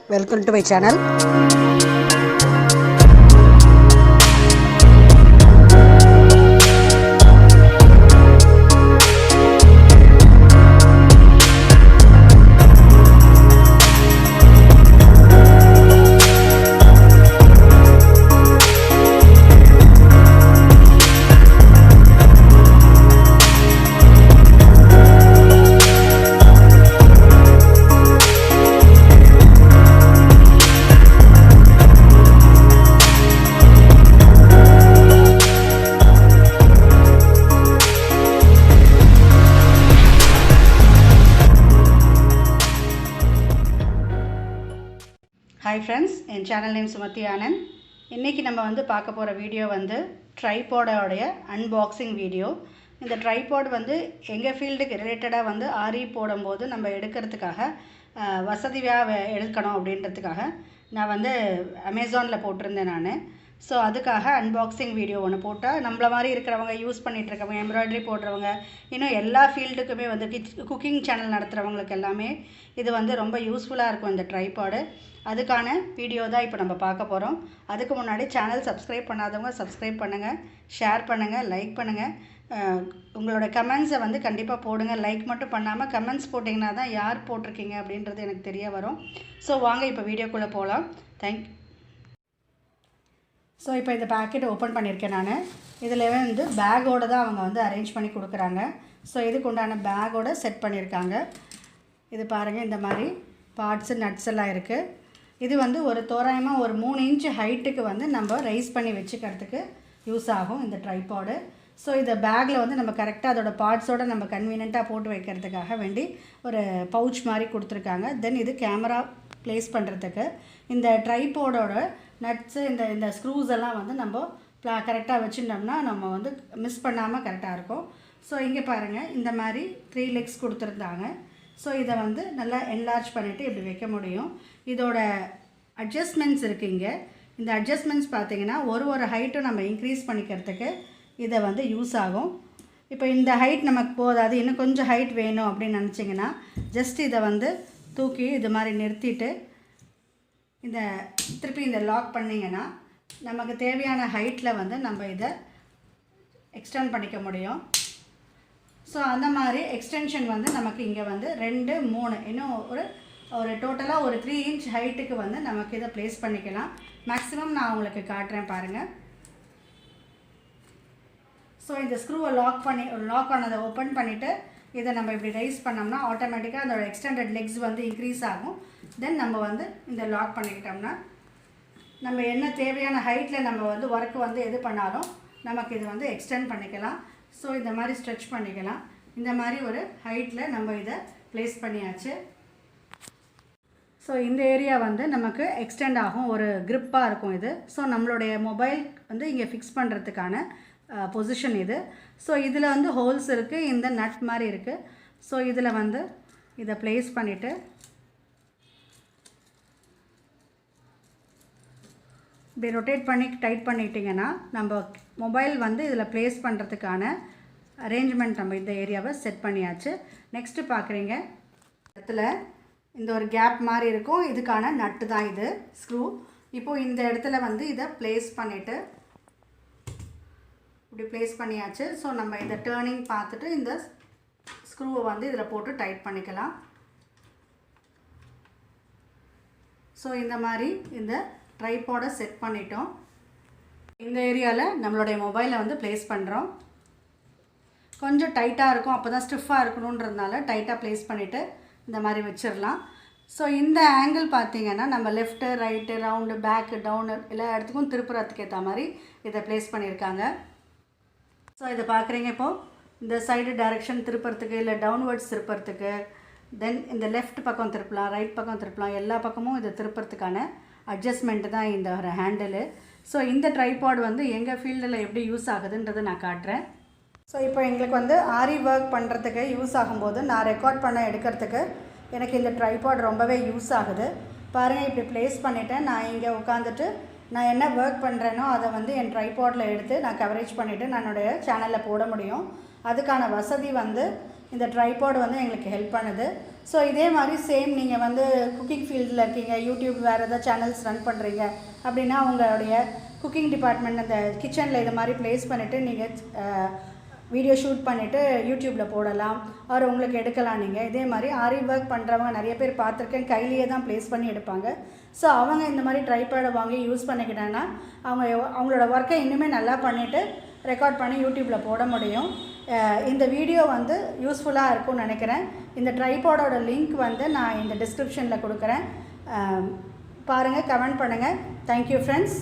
Welcome to my channel. Hi friends, in channel name SumathiAnand. இன்னைக்கு நம்ம வந்து பார்க்க போற வீடியோ வந்து ட்ரைபாட் உடைய unboxing வீடியோ. இந்த ட்ரைபாட் வந்து எங்க ஃபீல்டுக்கு ரிலேட்டடா வந்து ஆரி போடும்போது நம்ம எடுக்கிறதுக்காக வசதியா எடுக்கணும் அப்படின்றதுக்காக நான் வந்து Amazonல போட்டுருந்தேன் நான். ஸோ அதுக்காக அன்பாக்சிங் வீடியோ ஒன்று போட்டால் நம்மள மாதிரி இருக்கிறவங்க யூஸ் பண்ணிகிட்டு இருக்கவங்க எம்ப்ராய்டரி போடுறவங்க இன்னும் எல்லா ஃபீல்டுக்குமே வந்து குக்கிங் சேனல் நடத்துகிறவங்களுக்கு எல்லாமே இது வந்து ரொம்ப யூஸ்ஃபுல்லாக இருக்கும் இந்த ட்ரைபாடு. அதுக்கான வீடியோ தான் இப்போ நம்ம பார்க்க போகிறோம். அதுக்கு முன்னாடி சேனல் சப்ஸ்கிரைப் பண்ணாதவங்க சப்ஸ்கிரைப் பண்ணுங்கள், ஷேர் பண்ணுங்கள், லைக் பண்ணுங்கள். உங்களோட கமெண்ட்ஸை வந்து கண்டிப்பாக போடுங்க. லைக் மட்டும் பண்ணாமல் கமெண்ட்ஸ் போட்டிங்கன்னா தான் யார் போட்டிருக்கீங்க அப்படின்றது எனக்கு தெரிய வரும். ஸோ வாங்க இப்போ வீடியோக்குள்ளே போகலாம். தேங்க்யூ. ஸோ இப்போ இந்த பேக்கெட் ஓப்பன் பண்ணியிருக்கேன் நான். இதில் வந்து பேக்கோடு தான் அவங்க வந்து அரேஞ்ச் பண்ணி கொடுக்குறாங்க. ஸோ இதுக்கு உண்டான பேக்கோடு செட் பண்ணியிருக்காங்க. இது பாருங்கள், இந்த மாதிரி பார்ட்ஸு நட்ஸ் எல்லாம் இருக்குது. இது வந்து ஒரு தோராயமாக ஒரு 3 இன்ச் ஹைட்டுக்கு வந்து நம்ம ரைஸ் பண்ணி வச்சுக்கிறதுக்கு யூஸ் ஆகும் இந்த ட்ரைபாடு. ஸோ இந்த பேக்கில் வந்து நம்ம கரெக்டாக அதோட பார்ட்ஸோடு நம்ம கன்வீனியண்ட்டாக போட்டு வைக்கிறதுக்காக வேண்டி ஒரு பவுச் மாதிரி கொடுத்துருக்காங்க. தென் இது கேமரா ப்ளேஸ் பண்ணுறதுக்கு இந்த ட்ரைபாடோட நட்ஸு இந்த ஸ்க்ரூஸ் எல்லாம் வந்து நம்ம கரெக்டாக வச்சுட்டோம்னா நம்ம வந்து மிஸ் பண்ணாமல் கரெக்டாக இருக்கும். ஸோ இங்கே பாருங்கள், இந்த மாதிரி 3 லெக்ஸ் கொடுத்துருந்தாங்க. ஸோ இதை வந்து நல்லா என்லார்ஜ் பண்ணிவிட்டு இப்படி வைக்க முடியும். இதோட அட்ஜஸ்ட்மெண்ட்ஸ் இருக்குது இங்கே. இந்த அட்ஜஸ்ட்மெண்ட்ஸ் பார்த்திங்கன்னா ஒரு ஹைட்டும் நம்ம இன்க்ரீஸ் பண்ணிக்கிறதுக்கு இதை வந்து யூஸ் ஆகும். இப்போ இந்த ஹைட் நமக்கு போதாது, இன்னும் கொஞ்சம் ஹைட் வேணும் அப்படின்னு நினச்சிங்கன்னா ஜஸ்ட் இதை வந்து தூக்கி இது மாதிரி நிறுத்திட்டு திருப்பி இந்த லாக் பண்ணிங்கன்னா நமக்கு தேவையான ஹைட்டில் வந்து நம்ம இதை எக்ஸ்டெண்ட் பண்ணிக்க முடியும். ஸோ அந்த மாதிரி எக்ஸ்டென்ஷன் வந்து நமக்கு இங்கே வந்து 2, 3 இன்னும் ஒரு டோட்டலாக ஒரு 3 இன்ச் ஹைட்டுக்கு வந்து நமக்கு இதை ப்ளேஸ் பண்ணிக்கலாம். மேக்ஸிமம் நான் உங்களுக்கு காட்டுறேன் பாருங்கள். ஸோ இந்த ஸ்க்ரூவை லாக் ஆனதை ஓப்பன் பண்ணிவிட்டு இதை நம்ம இப்படி ரைஸ் பண்ணோம்னா ஆட்டோமேட்டிக்காக அதோட எக்ஸ்டெண்டட் லெக்ஸ் வந்து இன்க்ரீஸ் ஆகும். தென் நம்ம வந்து இந்த லாக் பண்ணிக்கிட்டோம்னா நம்ம என்ன தேவையான ஹைட்டில் நம்ம வந்து ஒர்க்கு வந்து எது பண்ணாலும் நமக்கு இது வந்து எக்ஸ்டெண்ட் பண்ணிக்கலாம். ஸோ இந்த மாதிரி ஸ்ட்ரெச் பண்ணிக்கலாம். இந்த மாதிரி ஒரு ஹைட்டில் நம்ம இதை ப்ளேஸ் பண்ணியாச்சு. ஸோ இந்த ஏரியா வந்து நமக்கு எக்ஸ்டெண்ட் ஆகும், ஒரு க்ரிப்பாக இருக்கும் இது. ஸோ நம்மளுடைய மொபைல் வந்து இங்கே ஃபிக்ஸ் பண்ணுறதுக்கான பொசிஷன் இது. ஸோ இதில் வந்து ஹோல்ஸ் இருக்குது, இந்த நட் மாதிரி இருக்குது. ஸோ இதில் வந்து இதை ப்ளேஸ் பண்ணிவிட்டு இப்படி ரொட்டேட் பண்ணி டைட் பண்ணிட்டிங்கன்னா நம்ம மொபைல் வந்து இதில் ப்ளேஸ் பண்ணுறதுக்கான அரேஞ்ச்மெண்ட் நம்ம இந்த ஏரியாவை செட் பண்ணியாச்சு. நெக்ஸ்ட்டு பார்க்குறீங்க, இடத்துல இந்த ஒரு கேப் மாதிரி இருக்கும், இதுக்கான நட்டு தான் இது ஸ்க்ரூ. இப்போது இந்த இடத்துல வந்து இதை ப்ளேஸ் பண்ணிவிட்டு இப்படி ப்ளேஸ் பண்ணியாச்சு. ஸோ நம்ம இதை டேர்னிங் பார்த்துட்டு இந்த ஸ்க்ரூவை வந்து இதில் போட்டு டைட் பண்ணிக்கலாம். ஸோ இந்த மாதிரி இந்த ட்ரைபாடை செட் பண்ணிட்டோம். இந்த ஏரியாவில் நம்மளுடைய மொபைலை வந்து ப்ளேஸ் பண்ணுறோம். கொஞ்சம் டைட்டாக இருக்கும், அப்போ தான் ஸ்டிஃபாக இருக்கணுன்றதுனால டைட்டாக ப்ளேஸ் பண்ணிவிட்டு இந்த மாதிரி வச்சிடலாம். ஸோ இந்த ஆங்கிள் பார்த்திங்கன்னா நம்ம left, right, round, back, down எல்லா இடத்துக்கும் திருப்புறத்துக்கு ஏற்ற மாதிரி இதை ப்ளேஸ் பண்ணியிருக்காங்க. ஸோ இதை பார்க்குறீங்க, இப்போது இந்த சைடு டைரெக்ஷன் திருப்புறத்துக்கு இல்லை டவுன்வர்ட்ஸ் திருப்புறத்துக்கு, தென் இந்த லெஃப்ட் பக்கம் திருப்பலாம், ரைட் பக்கம் திருப்பலாம், எல்லா பக்கமும் இதை திருப்புறத்துக்கான அட்ஜஸ்ட்மெண்ட்டு தான் இந்த ஒரு ஹேண்டிலு. ஸோ இந்த ட்ரைபாட் வந்து எங்கள் ஃபீல்டில் எப்படி யூஸ் ஆகுதுன்றதை நான் காட்டுறேன். ஸோ இப்போ எங்களுக்கு வந்து ஆரி ஒர்க் பண்ணுறதுக்கு யூஸ் ஆகும்போது நான் ரெக்கார்ட் பண்ண எடுக்கிறதுக்கு எனக்கு இந்த ட்ரைபாட் ரொம்பவே யூஸ் ஆகுது. பாருங்கள், இப்படி ப்ளேஸ் பண்ணிவிட்டேன். நான் இங்கே உட்காந்துட்டு நான் என்ன ஒர்க் பண்ணுறேனோ அதை வந்து என் ட்ரைபாடில் எடுத்து நான் கவரேஜ் பண்ணிவிட்டு நான் என்னுடைய சேனலில் போட முடியும். அதுக்கான வசதி வந்து இந்த ட்ரைபாட் வந்து எங்களுக்கு ஹெல்ப் பண்ணுது. ஸோ இதே மாதிரி சேம் நீங்கள் வந்து குக்கிங் ஃபீல்டில் இருக்கீங்க, யூடியூப் வேறு ஏதாவது சேனல்ஸ் ரன் பண்ணுறீங்க அப்படின்னா உங்களுடைய குக்கிங் டிபார்ட்மெண்ட் அந்த கிச்சனில் இது மாதிரி ப்ளேஸ் பண்ணிவிட்டு நீங்கள் வீடியோ ஷூட் பண்ணிவிட்டு யூடியூப்பில் போடலாம். அவர் உங்களுக்கு எடுக்கலாம். நீங்கள் இதே மாதிரி ஆரி ஒர்க் பண்ணுறவங்க நிறைய பேர் பார்த்துருக்கேன், கையிலேயே தான் ப்ளேஸ் பண்ணி எடுப்பாங்க. ஸோ அவங்க இந்த மாதிரி ட்ரைபேடை வாங்கி யூஸ் பண்ணிக்கிட்டாங்கன்னா அவங்களோட ஒர்க்கை இன்னுமே நல்லா பண்ணிவிட்டு ரெக்கார்ட் பண்ணி யூடியூப்பில் போட முடியும். இந்த வீடியோ வந்து யூஸ்ஃபுல்லாக இருக்கும்னு நினைக்கிறேன். இந்த ட்ரைபாடோட லிங்க் வந்து நான் இந்த டிஸ்கிரிப்ஷனில் கொடுக்குறேன். பாருங்கள், கமெண்ட் பண்ணுங்கள். Thank you friends.